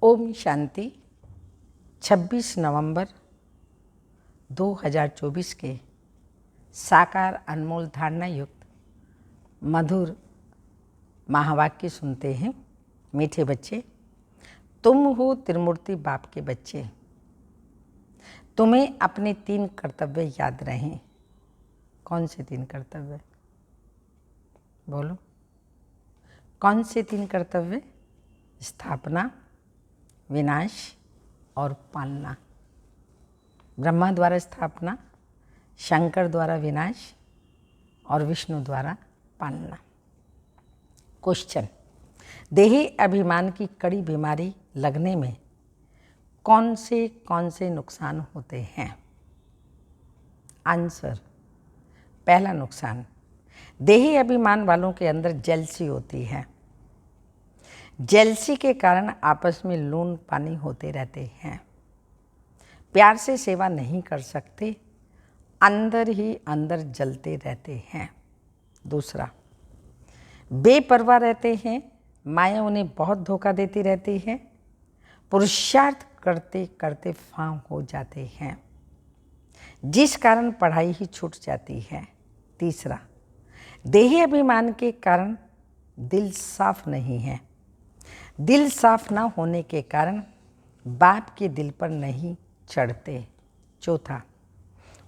ओम शांति। 26 नवंबर 2024 के साकार अनमोल धारणा युक्त मधुर महावाक्य सुनते हैं। मीठे बच्चे, तुम हो त्रिमूर्ति बाप के बच्चे। तुम्हें अपने 3 कर्तव्य याद रहें। कौन से 3 कर्तव्य? बोलो, कौन से 3 कर्तव्य? स्थापना, विनाश और पालना। ब्रह्मा द्वारा स्थापना, शंकर द्वारा विनाश और विष्णु द्वारा पालना। क्वेश्चन, देही अभिमान की कड़ी बीमारी लगने में कौन से नुकसान होते हैं? आंसर, पहला नुकसान, देही अभिमान वालों के अंदर जेलसी होती है। जेलसी के कारण आपस में लून पानी होते रहते हैं, प्यार से सेवा नहीं कर सकते, अंदर ही अंदर जलते रहते हैं। दूसरा, बेपरवाह रहते हैं, माया उन्हें बहुत धोखा देती रहती है, पुरुषार्थ करते करते फांव हो जाते हैं, जिस कारण पढ़ाई ही छूट जाती है। तीसरा, देही अभिमान के कारण दिल साफ नहीं है, दिल साफ ना होने के कारण बाप के दिल पर नहीं चढ़ते। चौथा,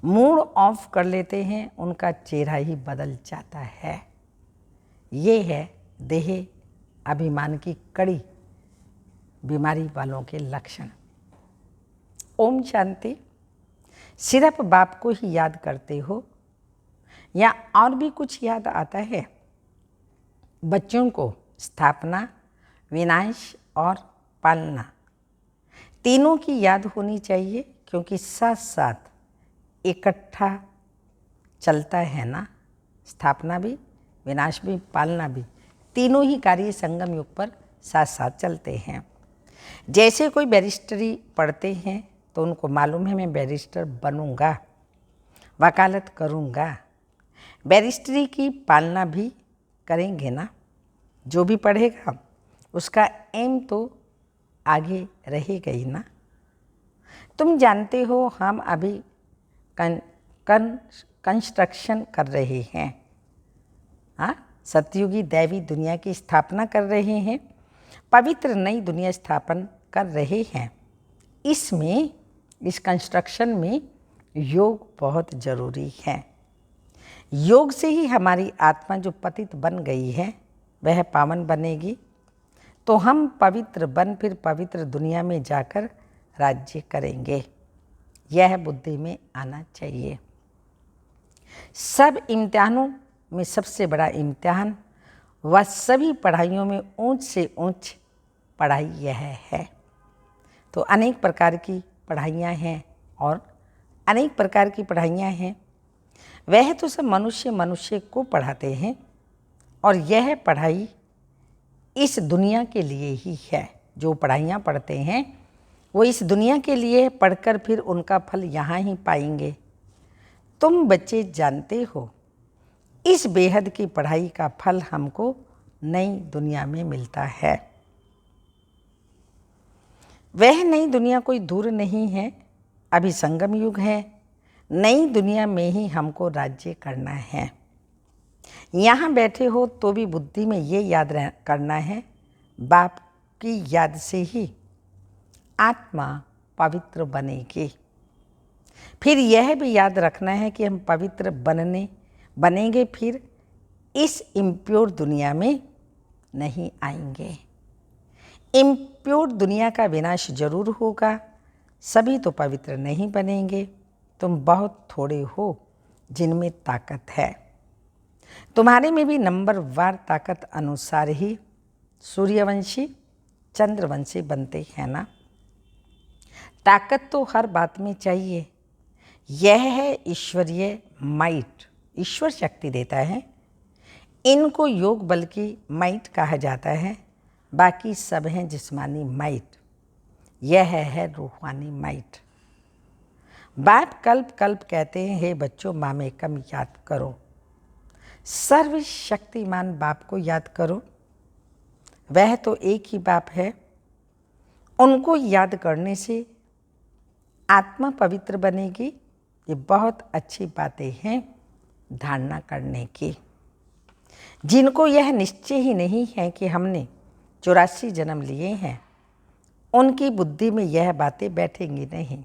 मूड ऑफ कर लेते हैं, उनका चेहरा ही बदल जाता है। ये है देह अभिमान की कड़ी बीमारी वालों के लक्षण। ओम शांति। सिर्फ बाप को ही याद करते हो या और भी कुछ याद आता है? बच्चों को स्थापना, विनाश और पालना तीनों की याद होनी चाहिए, क्योंकि साथ साथ इकट्ठा चलता है ना। स्थापना भी, विनाश भी, पालना भी, तीनों ही कार्य संगम युग पर साथ साथ चलते हैं। जैसे कोई बैरिस्टरी पढ़ते हैं तो उनको मालूम है मैं बैरिस्टर बनूंगा, वकालत करूंगा, बैरिस्टरी की पालना भी करेंगे ना। जो भी पढ़ेगा उसका एम तो आगे रहेगा ही ना। तुम जानते हो हम अभी कंस्ट्रक्शन कर रहे हैं। हाँ, सतयुगी दैवी दुनिया की स्थापना कर रहे हैं, पवित्र नई दुनिया स्थापन कर रहे हैं। इसमें, इस कंस्ट्रक्शन में योग बहुत ज़रूरी है। योग से ही हमारी आत्मा जो पतित बन गई है वह पावन बनेगी, तो हम पवित्र बन फिर पवित्र दुनिया में जाकर राज्य करेंगे। यह बुद्धि में आना चाहिए। सब इम्तिहानों में सबसे बड़ा इम्तिहान व सभी पढ़ाइयों में ऊंच से ऊंच पढ़ाई यह है। तो अनेक प्रकार की पढ़ाइयाँ हैं और अनेक प्रकार की पढ़ाइयाँ हैं। वह तो सब मनुष्य को पढ़ाते हैं और यह पढ़ाई इस दुनिया के लिए ही है। जो पढ़ाइयाँ पढ़ते हैं वो इस दुनिया के लिए पढ़कर फिर उनका फल यहाँ ही पाएंगे। तुम बच्चे जानते हो इस बेहद की पढ़ाई का फल हमको नई दुनिया में मिलता है। वह नई दुनिया कोई दूर नहीं है, अभी संगम युग है। नई दुनिया में ही हमको राज्य करना है। यहाँ बैठे हो तो भी बुद्धि में ये याद करना है, बाप की याद से ही आत्मा पवित्र बनेगी। फिर यह भी याद रखना है कि हम पवित्र बनेंगे फिर इस इम्प्योर दुनिया में नहीं आएंगे। इम्प्योर दुनिया का विनाश जरूर होगा, सभी तो पवित्र नहीं बनेंगे। तुम बहुत थोड़े हो जिनमें ताकत है। तुम्हारे में भी नंबरवार ताकत अनुसार ही सूर्यवंशी, चंद्रवंशी बनते हैं ना। ताकत तो हर बात में चाहिए। यह है ईश्वरीय माइट, ईश्वर शक्ति देता है। इनको योग बल की माइट कहा जाता है। बाकी सब हैं जिस्मानी माइट, यह है रूहानी माइट। बाप कल्प कल्प कहते हैं, हे बच्चों मामेकम याद करो, सर्वशक्तिमान बाप को याद करो। वह तो एक ही बाप है, उनको याद करने से आत्मा पवित्र बनेगी। ये बहुत अच्छी बातें हैं धारणा करने की। जिनको यह निश्चय ही नहीं है कि हमने 84 जन्म लिए हैं, उनकी बुद्धि में यह बातें बैठेंगी नहीं।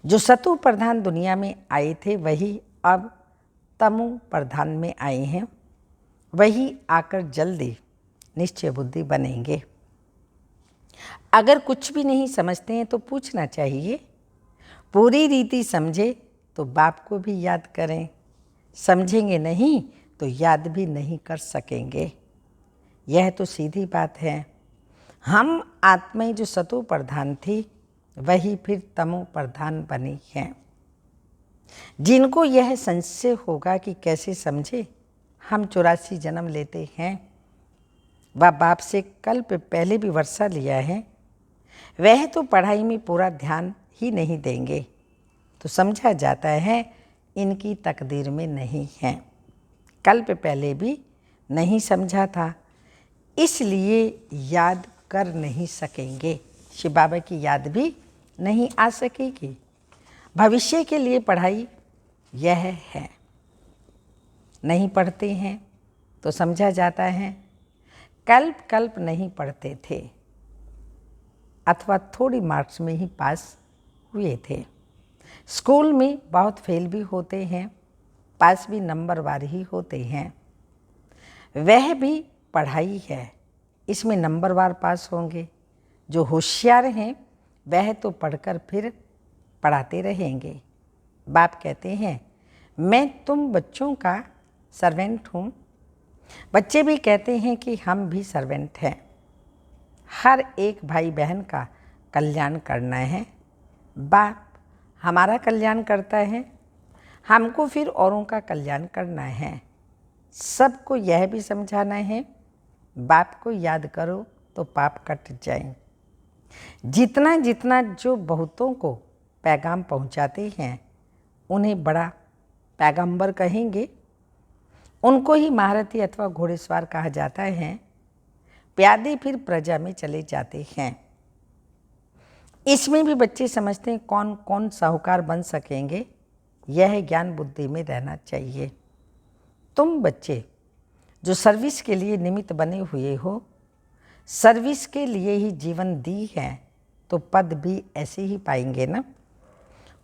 जो सतु प्रधान दुनिया में आए थे वही अब तमो प्रधान में आए हैं, वही आकर जल्दी निश्चय बुद्धि बनेंगे। अगर कुछ भी नहीं समझते हैं तो पूछना चाहिए, पूरी रीति समझे तो बाप को भी याद करें, समझेंगे नहीं तो याद भी नहीं कर सकेंगे। यह तो सीधी बात है। हम आत्माएं जो सतो प्रधान थी वही फिर तमो प्रधान बनी हैं। जिनको यह संशय होगा कि कैसे समझे हम 84 जन्म लेते हैं, वह बाप से कल्प पहले भी वर्षा लिया है, वह तो पढ़ाई में पूरा ध्यान ही नहीं देंगे, तो समझा जाता है इनकी तकदीर में नहीं है। कल्प पहले भी नहीं समझा था, इसलिए याद कर नहीं सकेंगे। शिव बाबा की याद भी नहीं आ सकेगी। भविष्य के लिए पढ़ाई यह है। नहीं पढ़ते हैं तो समझा जाता है कल्प कल्प नहीं पढ़ते थे अथवा थोड़ी मार्क्स में ही पास हुए थे। स्कूल में बहुत फेल भी होते हैं, पास भी नंबरवार ही होते हैं। वह भी पढ़ाई है, इसमें नंबरवार पास होंगे। जो होशियार हैं वह तो पढ़कर फिर पढ़ाते रहेंगे। बाप कहते हैं मैं तुम बच्चों का सर्वेंट हूँ। बच्चे भी कहते हैं कि हम भी सर्वेंट हैं। हर एक भाई बहन का कल्याण करना है। बाप हमारा कल्याण करता है, हमको फिर औरों का कल्याण करना है। सबको यह भी समझाना है बाप को याद करो तो पाप कट जाए। जितना जितना जो बहुतों को पैगाम पहुंचाते हैं उन्हें बड़ा पैगंबर कहेंगे। उनको ही महारथी अथवा घोड़ेसवार कहा जाता है। प्यादे फिर प्रजा में चले जाते हैं। इसमें भी बच्चे समझते हैं कौन कौन साहूकार बन सकेंगे। यह ज्ञान बुद्धि में रहना चाहिए। तुम बच्चे जो सर्विस के लिए निमित्त बने हुए हो, सर्विस के लिए ही जीवन दी है, तो पद भी ऐसे ही पाएंगे ना।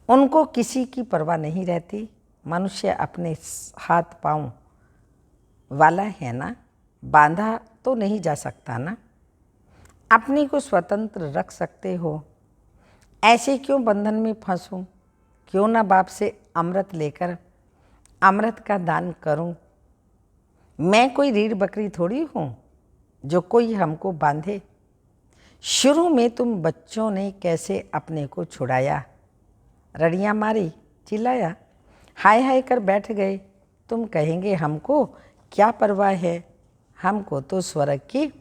उनको किसी की परवाह नहीं रहती। मनुष्य अपने हाथ पांव वाला है ना, बांधा तो नहीं जा सकता ना। अपने को स्वतंत्र रख सकते हो, ऐसे क्यों बंधन में फंसूं? क्यों ना बाप से अमृत लेकर अमृत का दान करूं? मैं कोई रीढ़ बकरी थोड़ी हूँ जो कोई हमको बांधे। शुरू में तुम बच्चों ने कैसे अपने को छुड़ाया, रड़ियाँ मारी, चिल्लाया, हाय हाय कर बैठ गए। तुम कहेंगे हमको क्या परवाह है, हमको तो स्वर्ग की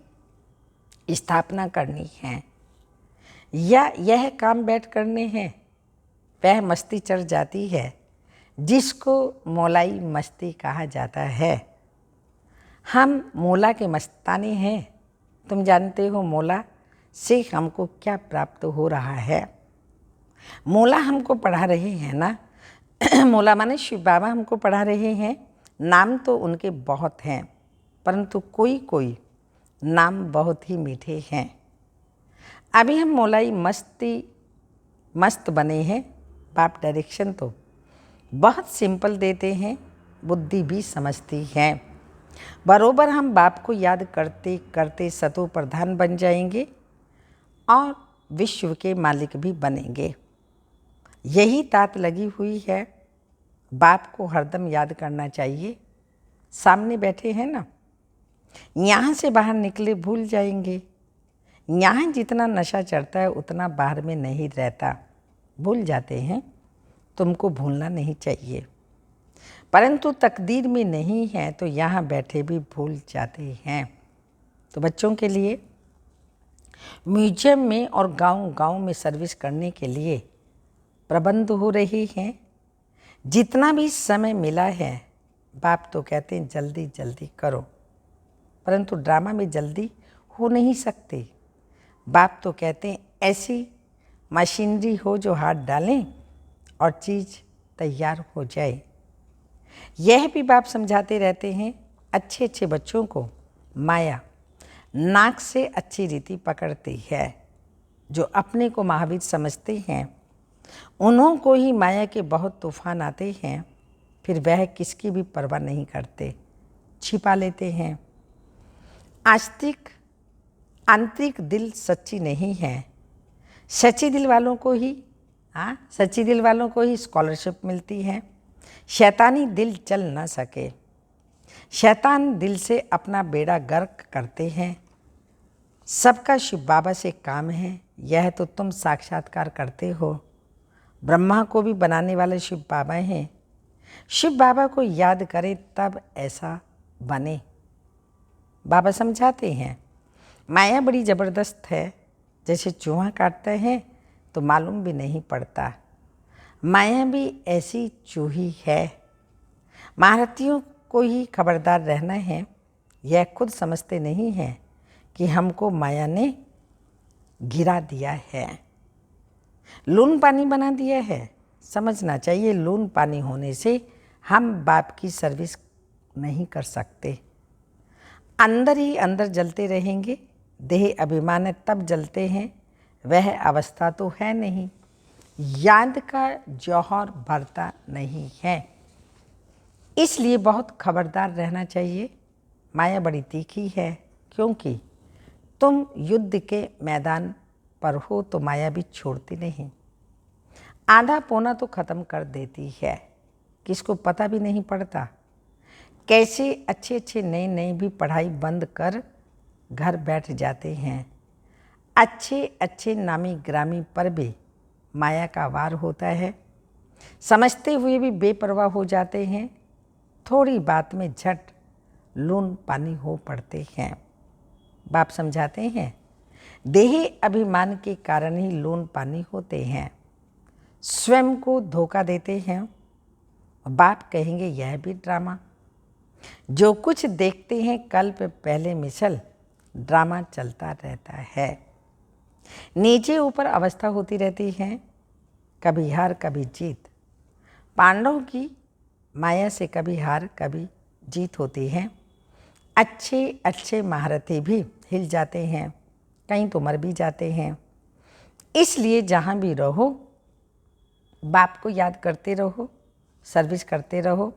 स्थापना करनी है या यह काम बैठ करने हैं। वह मस्ती चढ़ जाती है जिसको मौलाई मस्ती कहा जाता है। हम मौला के मस्ताने हैं। तुम जानते हो मौला से हमको क्या प्राप्त हो रहा है। मौला हमको पढ़ा रहे हैं ना। मौला माने शिव बाबा हमको पढ़ा रहे हैं। नाम तो उनके बहुत हैं, परंतु कोई कोई नाम बहुत ही मीठे हैं। अभी हम मौलाई मस्त बने हैं। बाप डायरेक्शन तो बहुत सिंपल देते हैं, बुद्धि भी समझती है। बरोबर हम बाप को याद करते करते सतो प्रधान बन जाएंगे और विश्व के मालिक भी बनेंगे। यही तात लगी हुई है। बाप को हरदम याद करना चाहिए। सामने बैठे हैं ना, यहाँ से बाहर निकले भूल जाएंगे। यहाँ जितना नशा चढ़ता है उतना बाहर में नहीं रहता, भूल जाते हैं। तुमको भूलना नहीं चाहिए, परंतु तकदीर में नहीं है तो यहाँ बैठे भी भूल जाते हैं। तो बच्चों के लिए म्यूजियम में और गांव-गांव में सर्विस करने के लिए प्रबंध हो रही हैं। जितना भी समय मिला है बाप तो कहते हैं जल्दी जल्दी करो, परंतु ड्रामा में जल्दी हो नहीं सकते। बाप तो कहते हैं ऐसी मशीनरी हो जो हाथ डालें और चीज़ तैयार हो जाए। यह भी बाप समझाते रहते हैं अच्छे अच्छे बच्चों को माया नाक से अच्छी रीति पकड़ती है। जो अपने को महावीर समझते हैं उन्हों को ही माया के बहुत तूफान आते हैं, फिर वह किसकी भी परवाह नहीं करते, छिपा लेते हैं। आंतरिक दिल सच्ची नहीं है। सच्ची दिल वालों को ही स्कॉलरशिप मिलती है। शैतानी दिल चल ना सके। शैतान दिल से अपना बेड़ा गर्क करते हैं। सबका शिव बाबा से काम है, यह तो तुम साक्षात्कार करते हो। ब्रह्मा को भी बनाने वाले शिव बाबा हैं। शिव बाबा को याद करें तब ऐसा बने। बाबा समझाते हैं माया बड़ी ज़बरदस्त है, जैसे चूहा काटते हैं तो मालूम भी नहीं पड़ता। माया भी ऐसी चूही है। महारथियों को ही खबरदार रहना है। यह खुद समझते नहीं हैं कि हमको माया ने गिरा दिया है, लून पानी बना दिया है। समझना चाहिए लून पानी होने से हम बाप की सर्विस नहीं कर सकते। अंदर ही अंदर जलते रहेंगे। देह अभिमान तब जलते हैं, वह अवस्था तो है नहीं। याद का जौहर भरता नहीं है, इसलिए बहुत खबरदार रहना चाहिए। माया बड़ी तीखी है, क्योंकि तुम युद्ध के मैदान पर हो तो माया भी छोड़ती नहीं। आधा पौना तो ख़त्म कर देती है, किसको पता भी नहीं पड़ता। कैसे अच्छे अच्छे नए नए भी पढ़ाई बंद कर घर बैठ जाते हैं। अच्छे अच्छे नामी ग्रामी पर भी माया का वार होता है। समझते हुए भी बेपरवाह हो जाते हैं। थोड़ी बात में झट लून पानी हो पड़ते हैं। बाप समझाते हैं देही अभिमान के कारण ही लून पानी होते हैं। स्वयं को धोखा देते हैं। बाप कहेंगे यह भी ड्रामा। जो कुछ देखते हैं कल्प पहले मिसल ड्रामा चलता रहता है। नीचे ऊपर अवस्था होती रहती है, कभी हार कभी जीत। पांडवों की माया से कभी हार कभी जीत होती है। अच्छे अच्छे महारथी भी हिल जाते हैं, कहीं तो मर भी जाते हैं। इसलिए जहाँ भी रहो बाप को याद करते रहो, सर्विस करते रहो।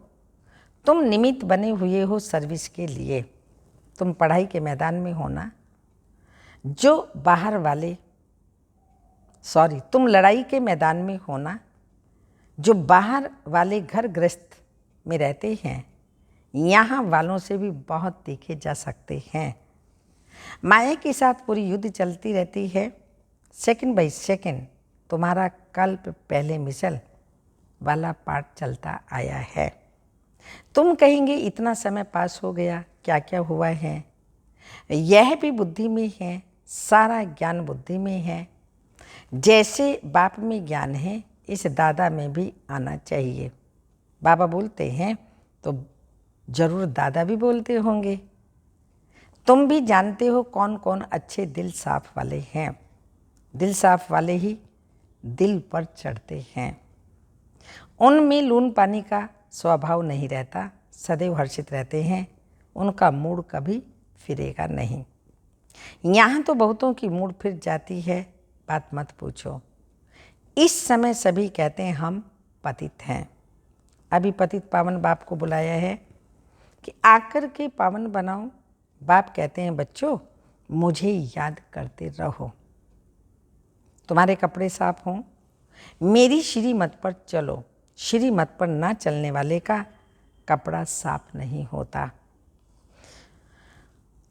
तुम निमित्त बने हुए हो सर्विस के लिए। तुम पढ़ाई के मैदान में होना, तुम लड़ाई के मैदान में होना। जो बाहर वाले घर गृहस्थ में रहते हैं, यहाँ वालों से भी बहुत देखे जा सकते हैं। माया के साथ पूरी युद्ध चलती रहती है। सेकंड बाय सेकंड तुम्हारा कल्प पहले मिसल वाला पाठ चलता आया है। तुम कहेंगे इतना समय पास हो गया, क्या क्या हुआ है। यह भी बुद्धि में है, सारा ज्ञान बुद्धि में है। जैसे बाप में ज्ञान है, इस दादा में भी आना चाहिए। बाबा बोलते हैं तो जरूर दादा भी बोलते होंगे। तुम भी जानते हो कौन कौन अच्छे दिल साफ वाले हैं। दिल साफ वाले ही दिल पर चढ़ते हैं। उनमें लून पानी का स्वभाव नहीं रहता, सदैव हर्षित रहते हैं। उनका मूड कभी फिरेगा नहीं। यहाँ तो बहुतों की मूड फिर जाती है, बात मत पूछो। इस समय सभी कहते हैं हम पतित हैं। अभी पतित पावन बाप को बुलाया है कि आकर के पावन बनाओ। बाप कहते हैं बच्चों मुझे याद करते रहो। तुम्हारे कपड़े साफ हों, मेरी श्रीमत पर चलो। श्रीमत पर ना चलने वाले का कपड़ा साफ नहीं होता,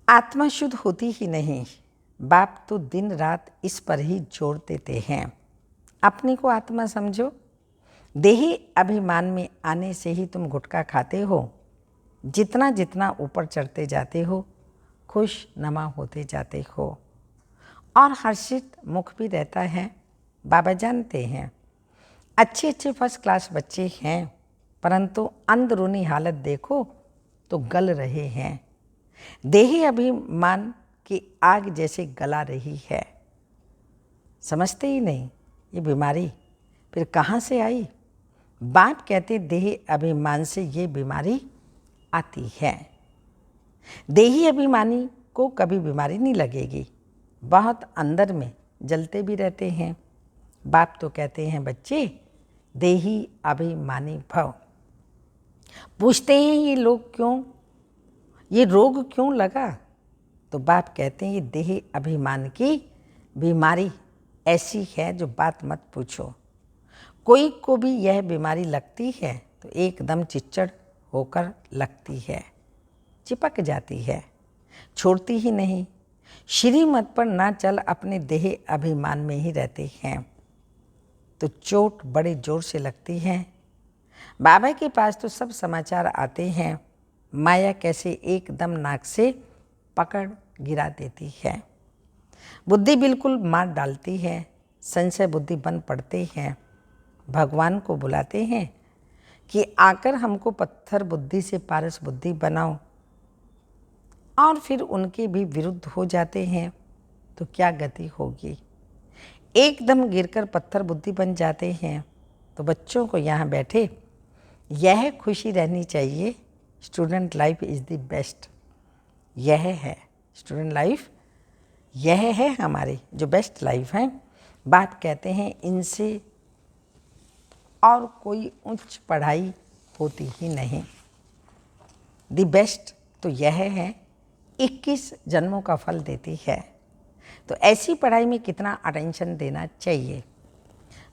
आत्मा शुद्ध होती ही नहीं। बाप तो दिन रात इस पर ही जोर देते हैं। अपने को आत्मा समझो। देही अभिमान में आने से ही तुम गुटखा खाते हो। जितना जितना ऊपर चढ़ते जाते हो, खुश नमा होते जाते हो और हर्षित मुख भी रहता है। बाबा जानते हैं अच्छे अच्छे फर्स्ट क्लास बच्चे हैं, परंतु अंदरूनी हालत देखो तो गल रहे हैं। देही अभिमान की आग जैसे गला रही है। समझते ही नहीं ये बीमारी फिर कहाँ से आई। बाप कहते देह अभिमान से ये बीमारी आती है। देही अभिमानी को कभी बीमारी नहीं लगेगी, बहुत अंदर में जलते भी रहते हैं। बाप तो कहते हैं बच्चे देही अभिमानी भव। पूछते हैं ये रोग क्यों लगा, तो बाप कहते हैं ये देही अभिमान की बीमारी ऐसी है जो बात मत पूछो। कोई को भी यह बीमारी लगती है तो एकदम चिच्चड़ होकर लगती है, चिपक जाती है, छोड़ती ही नहीं। श्रीमत पर ना चल अपने देह अभिमान में ही रहते हैं तो चोट बड़े जोर से लगती है। बाबा के पास तो सब समाचार आते हैं, माया कैसे एकदम नाक से पकड़ गिरा देती है। बुद्धि बिल्कुल मार डालती है, संशय बुद्धि बन पड़ते हैं। भगवान को बुलाते हैं कि आकर हमको पत्थर बुद्धि से पारस बुद्धि बनाओ, और फिर उनके भी विरुद्ध हो जाते हैं तो क्या गति होगी। एकदम गिरकर पत्थर बुद्धि बन जाते हैं। तो बच्चों को यहाँ बैठे यह खुशी रहनी चाहिए, student life is the best. यह है स्टूडेंट लाइफ, यह है हमारी जो बेस्ट लाइफ है। बात कहते हैं इनसे और कोई उच्च पढ़ाई होती ही नहीं। द बेस्ट तो यह है, 21 जन्मों का फल देती है। तो ऐसी पढ़ाई में कितना अटेंशन देना चाहिए।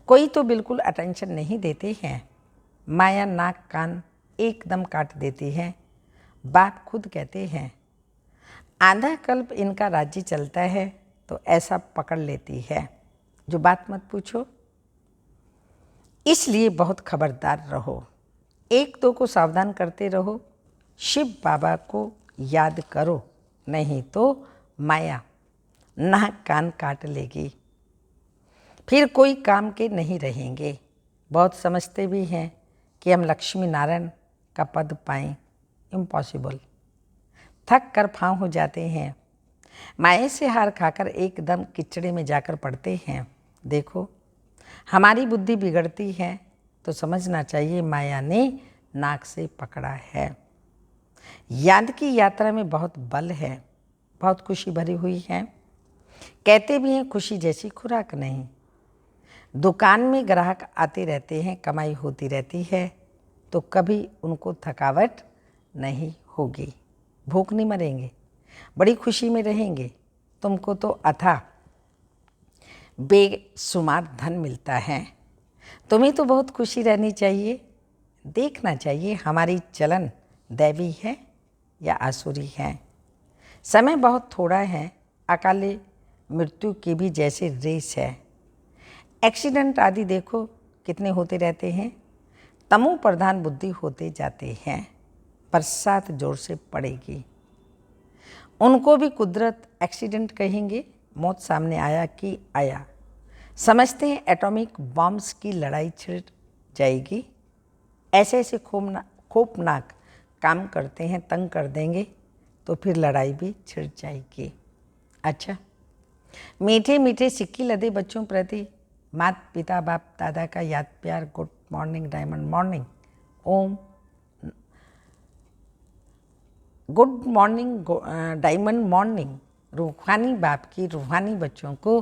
कोई तो बिल्कुल अटेंशन नहीं देते हैं, माया नाक कान एकदम काट देती है। बाप खुद कहते हैं आधा कल्प इनका राज्य चलता है तो ऐसा पकड़ लेती है जो बात मत पूछो। इसलिए बहुत खबरदार रहो, एक दो को सावधान करते रहो। शिव बाबा को याद करो, नहीं तो माया नाक कान काट लेगी, फिर कोई काम के नहीं रहेंगे। बहुत समझते भी हैं कि हम लक्ष्मी नारायण का पद पाएं, इम्पॉसिबल। थक कर फांव हो जाते हैं, माया से हार खाकर एकदम किचड़े में जाकर पड़ते हैं। देखो हमारी बुद्धि बिगड़ती है तो समझना चाहिए माया ने नाक से पकड़ा है। याद की यात्रा में बहुत बल है, बहुत खुशी भरी हुई है। कहते भी हैं खुशी जैसी खुराक नहीं। दुकान में ग्राहक आते रहते हैं, कमाई होती रहती है तो कभी उनको थकावट नहीं होगी, भूख नहीं मरेंगे, बड़ी खुशी में रहेंगे। तुमको तो अथाह बेशुमार धन मिलता है, तुम्हें तो बहुत खुशी रहनी चाहिए। देखना चाहिए हमारी चलन दैवी है या आसुरी है। समय बहुत थोड़ा है, अकाले मृत्यु की भी जैसे रेस है। एक्सीडेंट आदि देखो कितने होते रहते हैं। तमो प्रधान बुद्धि होते जाते हैं, बरसात जोर से पड़ेगी। उनको भी कुदरत एक्सीडेंट कहेंगे, मौत सामने आया कि आया। समझते हैं एटॉमिक बॉम्ब्स की लड़ाई छिड़ जाएगी। ऐसे ऐसे खौफनाक काम करते हैं, तंग कर देंगे तो फिर लड़ाई भी छिड़ जाएगी। अच्छा, मीठे मीठे सिक्की लदे बच्चों प्रति माता पिता बाप दादा का याद प्यार। Good morning diamond morning. ओम गुड मॉर्निंग डायमंड मॉर्निंग। रूहानी बाप की रूहानी बच्चों को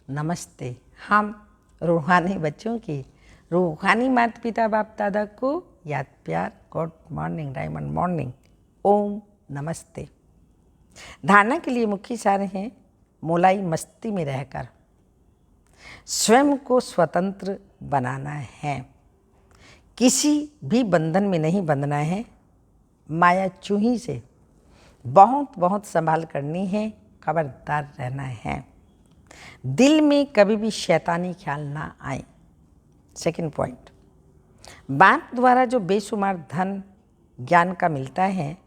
नमस्ते। हम रूहानी बच्चों की रूहानी माता पिता बाप दादा को याद प्यार। Good morning diamond morning. ओम नमस्ते। धारणा के लिए मुख्य सार हैं मोलाई मस्ती में रहकर स्वयं को स्वतंत्र बनाना है, किसी भी बंधन में नहीं बंधना है। माया चूही से बहुत बहुत संभाल करनी है, खबरदार रहना है। दिल में कभी भी शैतानी ख्याल ना आए। सेकंड पॉइंट, बाप द्वारा जो बेशुमार धन ज्ञान का मिलता है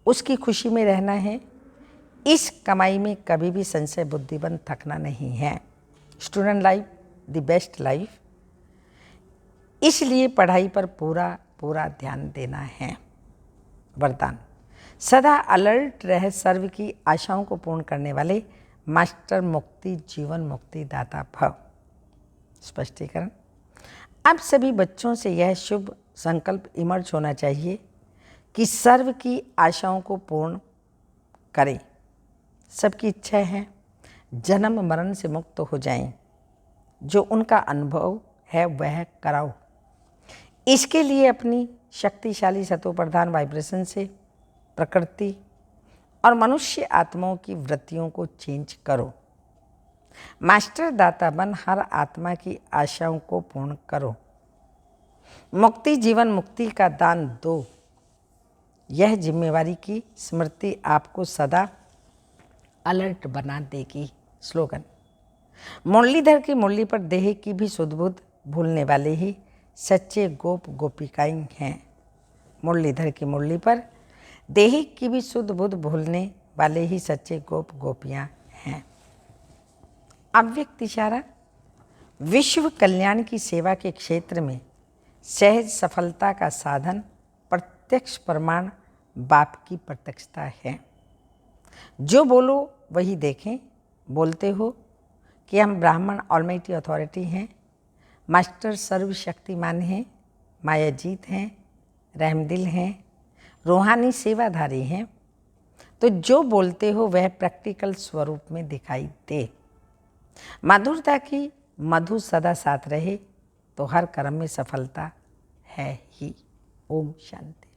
उसकी खुशी में रहना है। इस कमाई में कभी भी संशय बुद्धिबंद थकना नहीं है। Student life the best life, इसलिए पढ़ाई पर पूरा पूरा ध्यान देना है। वरदान, सदा अलर्ट रह सर्व की आशाओं को पूर्ण करने वाले मास्टर मुक्ति जीवन मुक्ति दाता भव। स्पष्टीकरण। अब सभी बच्चों से यह शुभ संकल्प इमर्ज होना चाहिए कि सर्व की आशाओं को पूर्ण करें। सबकी इच्छा है जन्म मरण से मुक्त हो जाएं। जो उनका अनुभव है वह कराओ। इसके लिए अपनी शक्तिशाली सतो प्रधान वाइब्रेशन से प्रकृति और मनुष्य आत्माओं की वृत्तियों को चेंज करो। मास्टर दाता बन हर आत्मा की आशाओं को पूर्ण करो। मुक्ति जीवन मुक्ति का दान दो। यह जिम्मेवारी की स्मृति आपको सदा अलर्ट बना देगी। स्लोगन। मुरलीधर की मुरली पर देह की भी सुध बुध भूलने वाले ही सच्चे गोप गोपिकाएं हैं। मुरलीधर की मुरली पर देह की भी सुध बुध भूलने वाले ही सच्चे गोप गोपियां हैं। अव्यक्त इशारा। विश्व कल्याण की सेवा के क्षेत्र में सहज सफलता का साधन प्रत्यक्ष प्रमाण बाप की प्रत्यक्षता है। जो बोलो वही देखें। बोलते हो कि हम ब्राह्मण ऑलमाइटी अथॉरिटी हैं, मास्टर सर्वशक्तिमान हैं, मायाजीत हैं, रहमदिल हैं, रूहानी सेवाधारी हैं, तो जो बोलते हो वह प्रैक्टिकल स्वरूप में दिखाई दे। माधुरता की मधु सदा साथ रहे तो हर कर्म में सफलता है ही। ओम शांति।